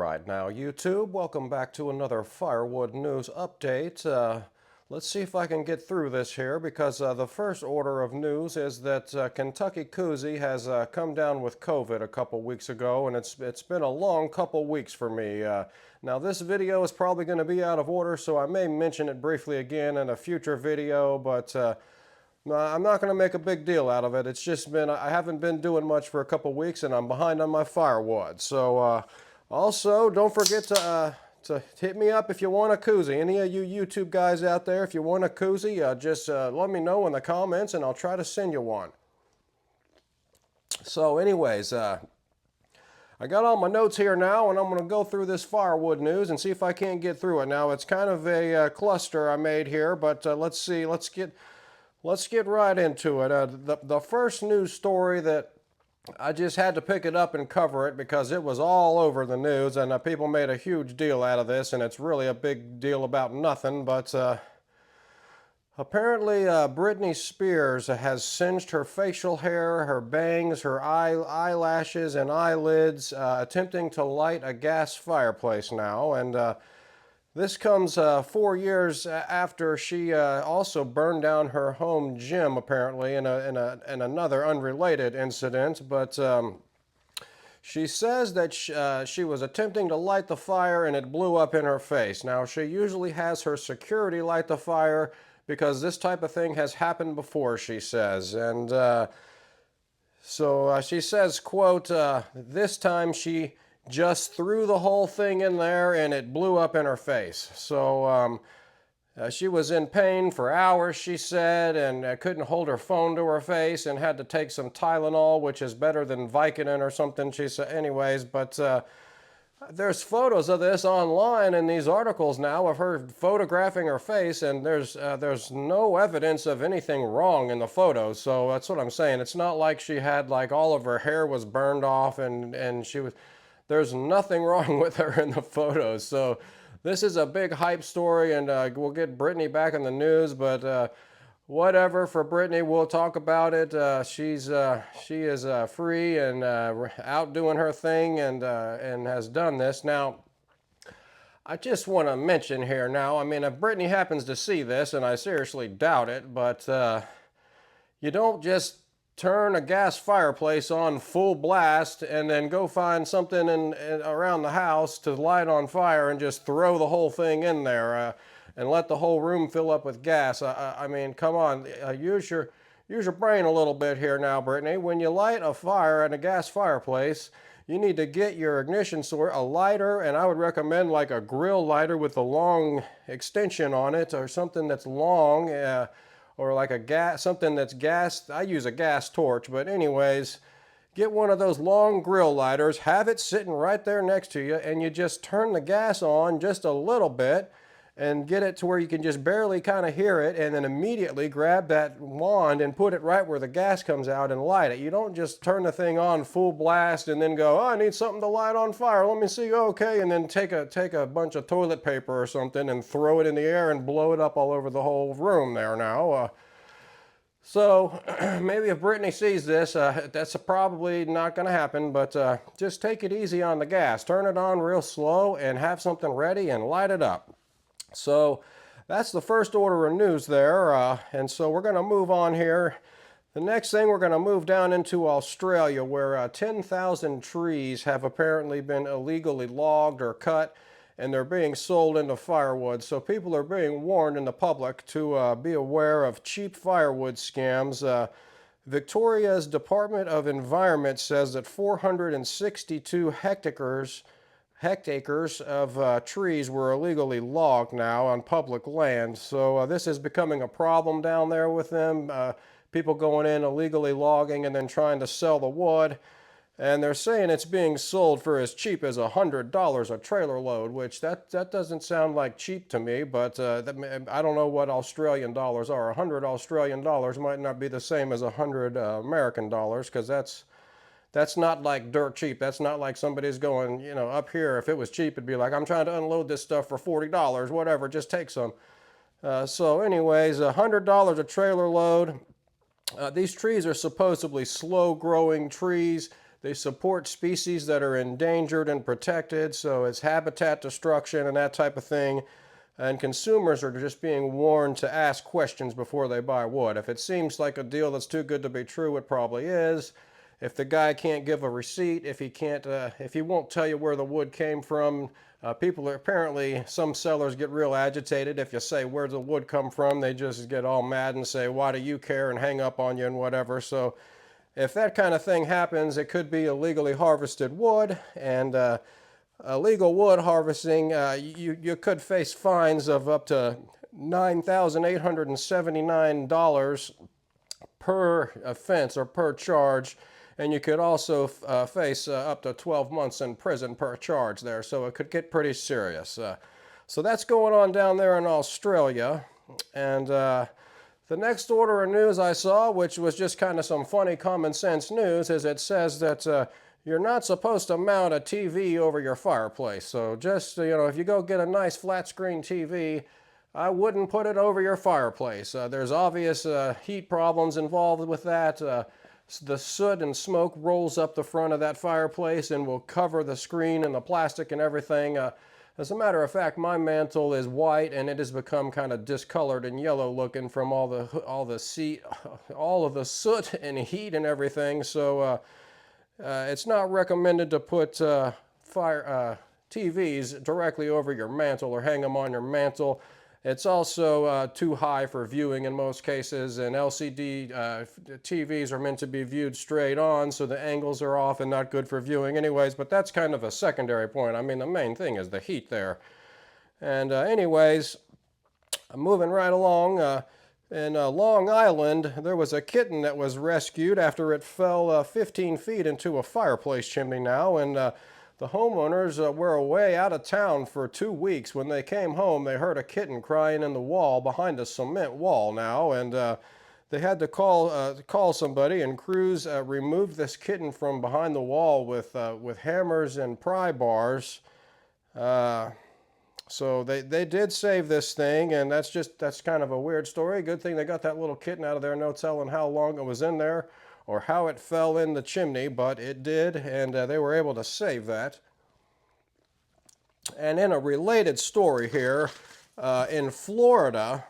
right, now YouTube, welcome back to another Firewood News update. Let's see if I can get through this here because the first order of news is that KentuckyKoozie has come down with COVID a couple weeks ago, and it's been a long couple weeks for me. Now this video is probably going to be out of order, so I may mention it briefly again in a future video, but I'm not going to make a big deal out of it. It's just been, I haven't been doing much for a couple weeks, and I'm behind on my firewood. So also, don't forget to hit me up if you want a koozie. Any of you YouTube guys out there, if you want a koozie, just let me know in the comments and I'll try to send you one. So anyways, I got all my notes here now, and I'm going to go through this firewood news and see if I can't get through it. Now, it's kind of a cluster I made here, but let's see. Let's get right into it. The first news story that I just had to pick it up and cover it because it was all over the news, and people made a huge deal out of this, and it's really a big deal about nothing. But apparently Britney Spears has singed her facial hair, her bangs, her eyelashes, and eyelids, attempting to light a gas fireplace now. And this comes 4 years after she also burned down her home gym, apparently, in another unrelated incident. But she says that she was attempting to light the fire and it blew up in her face. Now, she usually has her security light the fire because this type of thing has happened before, she says. And so she says, quote, this time she just threw the whole thing in there and it blew up in her face. So she was in pain for hours, she said, and couldn't hold her phone to her face and had to take some Tylenol, which is better than Vicodin or something, she said. Anyways, but there's photos of this online in these articles now of her photographing her face, and there's no evidence of anything wrong in the photos. So that's what I'm saying. It's not like she had, like, all of her hair was burned off and she was... There's nothing wrong with her in the photos. So this is a big hype story, and we'll get Britney back in the news, but whatever for Britney, we'll talk about it. She is free and out doing her thing, and has done this. Now, I just want to mention here now, I mean, if Britney happens to see this, and I seriously doubt it, but you don't just turn a gas fireplace on full blast and then go find something around the house to light on fire and just throw the whole thing in there and let the whole room fill up with gas. I mean, come on, use your brain a little bit here now, Britney. When you light a fire in a gas fireplace, you need to get your ignition source, a lighter, and I would recommend like a grill lighter with a long extension on it, or something that's long, or like something that's gas. I use a gas torch, but anyways, get one of those long grill lighters, have it sitting right there next to you, and you just turn the gas on just a little bit and get it to where you can just barely kind of hear it, and then immediately grab that wand and put it right where the gas comes out and light it. You don't just turn the thing on full blast and then go, oh, I need something to light on fire, let me see, okay, and then take a bunch of toilet paper or something and throw it in the air and blow it up all over the whole room there now. So maybe if Britney sees this, that's probably not going to happen, but just take it easy on the gas. Turn it on real slow and have something ready and light it up. So that's the first order of news there, and so we're going to move on here. The next thing, we're going to move down into Australia, where 10,000 trees have apparently been illegally logged or cut, and they're being sold into firewood. So people are being warned in the public to be aware of cheap firewood scams. Victoria's Department of Environment says that 462 hectares of trees were illegally logged now on public land. So this is becoming a problem down there with them. People going in illegally logging and then trying to sell the wood. And they're saying it's being sold for as cheap as $100 a trailer load, which that doesn't sound like cheap to me, but I don't know what Australian dollars are. 100 Australian dollars might not be the same as 100 American dollars, because that's not like dirt cheap. That's not like somebody's going, you know, up here, if it was cheap, it'd be like, I'm trying to unload this stuff for $40, whatever, just take some. So anyways, $100 a trailer load. These trees are supposedly slow-growing trees. They support species that are endangered and protected, so it's habitat destruction and that type of thing. And consumers are just being warned to ask questions before they buy wood. If it seems like a deal that's too good to be true, it probably is. If the guy can't give a receipt, if he won't tell you where the wood came from, apparently some sellers get real agitated if you say where'd the wood come from. They just get all mad and say, why do you care, and hang up on you and whatever. So if that kind of thing happens, it could be illegally harvested wood, and illegal wood harvesting, you could face fines of up to $9,879 per offense or per charge, and you could also face up to 12 months in prison per charge there, so it could get pretty serious. So that's going on down there in Australia. And the next order of news I saw, which was just kind of some funny common sense news, is it says that you're not supposed to mount a TV over your fireplace. So just, if you go get a nice flat screen TV, I wouldn't put it over your fireplace. There's obvious heat problems involved with that. The soot and smoke rolls up the front of that fireplace and will cover the screen and the plastic and everything. As a matter of fact, my mantle is white and it has become kind of discolored and yellow looking from all of the soot and heat and everything. So it's not recommended to put TVs directly over your mantle or hang them on your mantle. It's also too high for viewing in most cases, and LCD TVs are meant to be viewed straight on, so the angles are off and not good for viewing anyways, but that's kind of a secondary point. I mean, the main thing is the heat there. And anyways, moving right along, in Long Island, there was a kitten that was rescued after it fell 15 feet into a fireplace chimney now, and the homeowners were away out of town for 2 weeks. When they came home, they heard a kitten crying in the wall behind a cement wall now, and they had to call somebody, and crews removed this kitten from behind the wall with hammers and pry bars. So they did save this thing, and that's kind of a weird story. Good thing they got that little kitten out of there, no telling how long it was in there or how it fell in the chimney, but it did, and they were able to save that. And in a related story here, in Florida,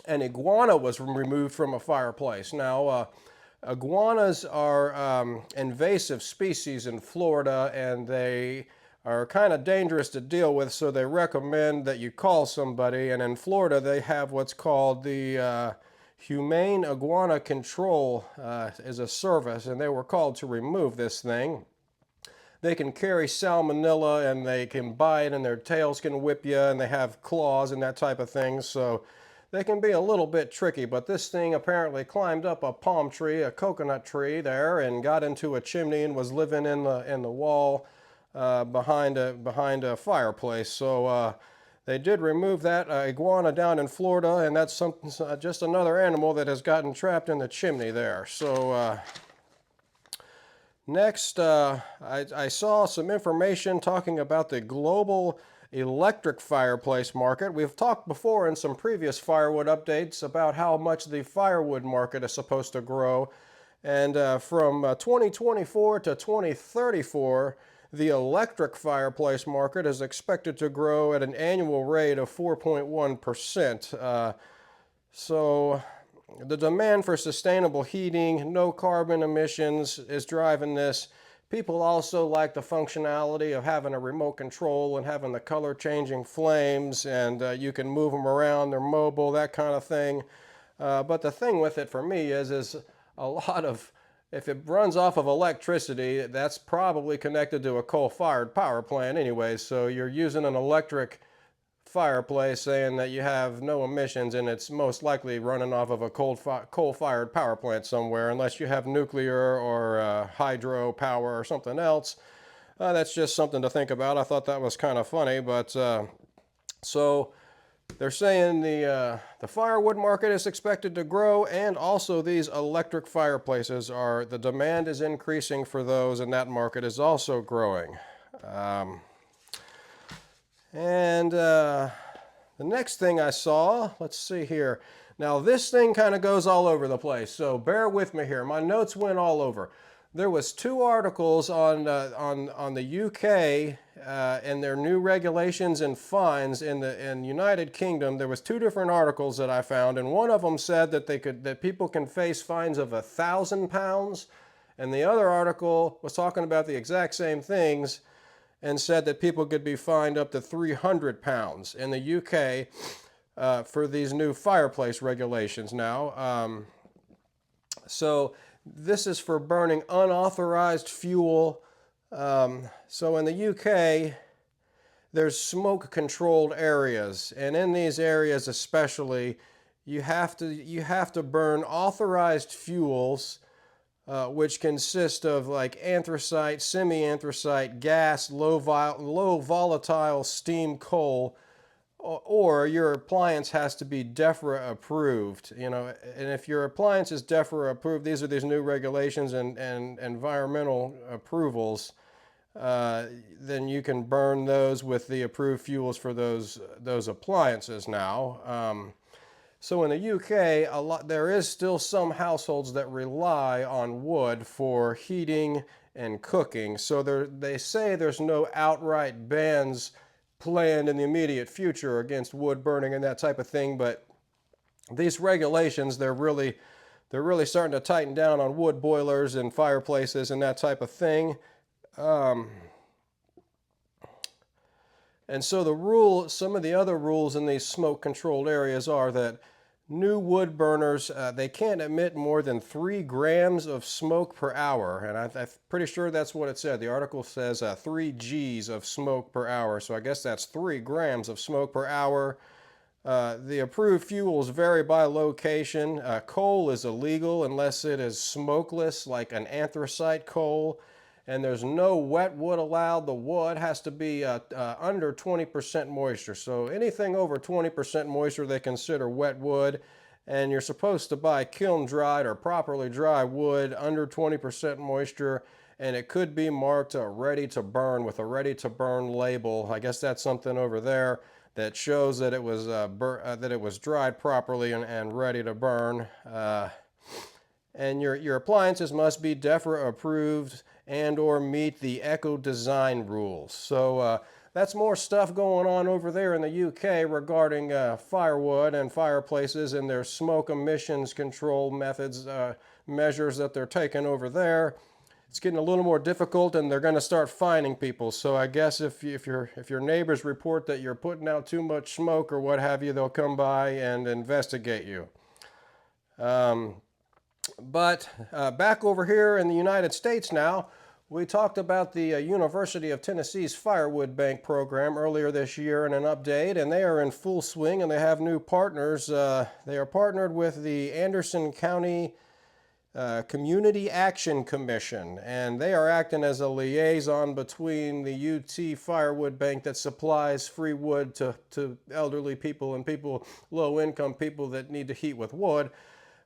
an iguana was removed from a fireplace. Now, iguanas are invasive species in Florida, and they are kind of dangerous to deal with, so they recommend that you call somebody. And in Florida, they have what's called the Humane Iguana Control is a service, and they were called to remove this thing. They can carry salmonella, and they can bite, and their tails can whip you, and they have claws and that type of thing, so they can be a little bit tricky. But this thing apparently climbed up a palm tree, a coconut tree there, and got into a chimney and was living in the wall behind a fireplace. So they did remove that iguana down in Florida, and that's just another animal that has gotten trapped in the chimney there. So next, I saw some information talking about the global electric fireplace market. We've talked before in some previous firewood updates about how much the firewood market is supposed to grow. And from 2024 to 2034, the electric fireplace market is expected to grow at an annual rate of 4.1%. So the demand for sustainable heating, no carbon emissions is driving this. People also like the functionality of having a remote control and having the color changing flames, and you can move them around, they're mobile, that kind of thing. But the thing with it for me is a lot of, if it runs off of electricity, that's probably connected to a coal-fired power plant anyway, so you're using an electric fireplace saying that you have no emissions, and it's most likely running off of a coal-fired power plant somewhere, unless you have nuclear or hydro power or something else. That's just something to think about. I thought that was kind of funny, but so they're saying the firewood market is expected to grow, and also these electric fireplaces the demand is increasing for those, and that market is also growing. The next thing I saw, let's see here. Now this thing kind of goes all over the place, so bear with me here. My notes went all over. there was two articles on the UK and their new regulations and fines in the United Kingdom. There was two different articles that I found, and one of them said that people can face fines of £1,000, and the other article was talking about the exact same things and said that people could be fined up to £300 in the UK for these new fireplace regulations now. So this is for burning unauthorized fuel. So in the UK, there's smoke-controlled areas, and in these areas especially, you have to burn authorized fuels, which consist of like anthracite, semi-anthracite, gas, low volatile steam coal, or your appliance has to be DEFRA approved, and if your appliance is DEFRA approved, these new regulations and environmental approvals, then you can burn those with the approved fuels for those appliances now. So in the UK, there is still some households that rely on wood for heating and cooking. So they say there's no outright bans planned in the immediate future against wood burning and that type of thing, but these regulations, they're really starting to tighten down on wood boilers and fireplaces and that type of thing. And so some of the other rules in these smoke controlled areas are that new wood burners, they can't emit more than 3 grams of smoke per hour. And I'm pretty sure that's what it said. The article says 3 Gs of smoke per hour. So I guess that's 3 grams of smoke per hour. The approved fuels vary by location. Coal is illegal unless it is smokeless, like an anthracite coal. And there's no wet wood allowed. The wood has to be under 20% moisture. So anything over 20% moisture they consider wet wood. And you're supposed to buy kiln dried or properly dry wood under 20% moisture. And it could be marked ready to burn with a ready to burn label. I guess that's something over there that shows that it was dried properly and ready to burn. And your appliances must be DEFRA approved and or meet the eco design rules. So that's more stuff going on over there in the UK regarding firewood and fireplaces and their smoke emissions control measures that they're taking over there. It's getting a little more difficult, and they're going to start fining people. So I guess if your neighbors report that you're putting out too much smoke or what have you, they'll come by and investigate you. But back over here in the United States now, we talked about the University of Tennessee's Firewood Bank program earlier this year in an update, and they are in full swing and they have new partners. They are partnered with the Anderson County Community Action Commission, and they are acting as a liaison between the UT Firewood Bank that supplies free wood to elderly people and low-income people that need to heat with wood,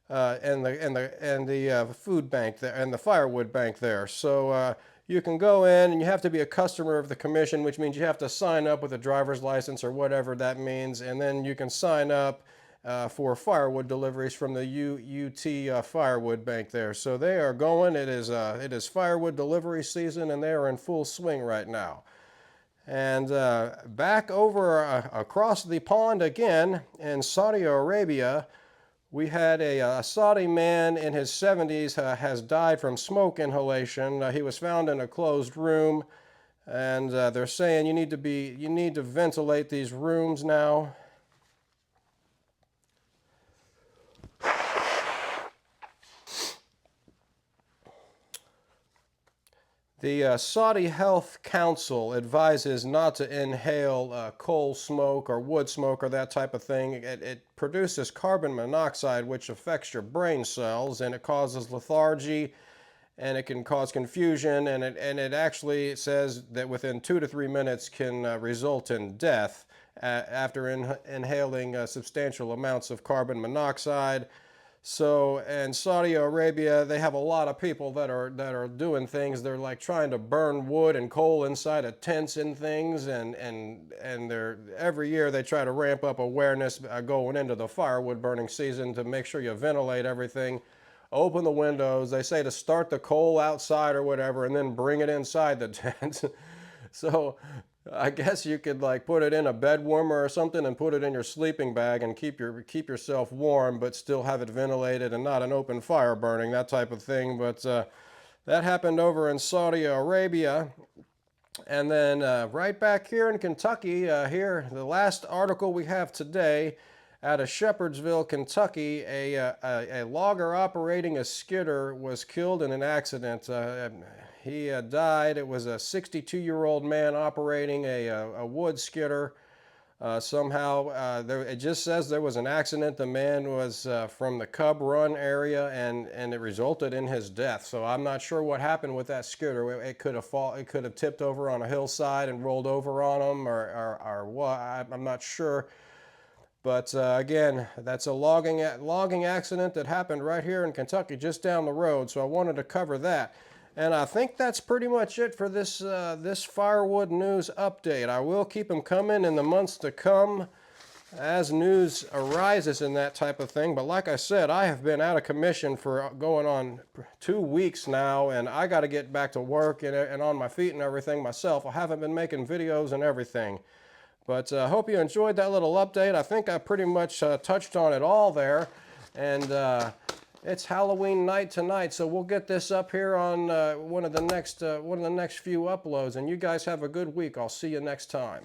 and the food bank there and the firewood bank there. So you can go in and you have to be a customer of the commission, which means you have to sign up with a driver's license or whatever that means, and then you can sign up for firewood deliveries from the UT Firewood Bank there. So they are going. It is firewood delivery season, and they are in full swing right now. And back over across the pond again in Saudi Arabia, we had a Saudi man in his 70s has died from smoke inhalation. He was found in a closed room, and they're saying you need to ventilate these rooms now. The Saudi Health Council advises not to inhale coal smoke or wood smoke or that type of thing. It produces carbon monoxide, which affects your brain cells, and it causes lethargy, and it can cause confusion, and it actually says that within 2 to 3 minutes can result in death after inhaling substantial amounts of carbon monoxide. So in Saudi Arabia, they have a lot of people that are doing things. They're like trying to burn wood and coal inside of tents and things, and every year they try to ramp up awareness going into the firewood burning season to make sure you ventilate everything. open the windows. They say to start the coal outside or whatever, and then bring it inside the tent. So I guess you could like put it in a bed warmer or something and put it in your sleeping bag and keep yourself warm, but still have it ventilated and not an open fire burning, that type of thing. But that happened over in Saudi Arabia. And then right back here in Kentucky, here, the last article we have today, out of Shepherdsville, Kentucky, a logger operating a skidder was killed in an accident. He died. It was a 62-year-old man operating a wood skidder. Somehow, it just says there was an accident. The man was from the Cub Run area, and it resulted in his death. So I'm not sure what happened with that skidder. It could have tipped over on a hillside and rolled over on him, or what. I'm not sure. But again, that's a logging accident that happened right here in Kentucky, just down the road. So I wanted to cover that. And I think that's pretty much it for this this Firewood news update. I will keep them coming in the months to come as news arises and that type of thing. But like I said, I have been out of commission for going on 2 weeks now, and I got to get back to work and on my feet and everything myself. I haven't been making videos and everything. But I hope you enjoyed that little update. I think I pretty much touched on it all there. And it's Halloween night tonight, so we'll get this up here on one of the next few uploads. And you guys have a good week. I'll see you next time.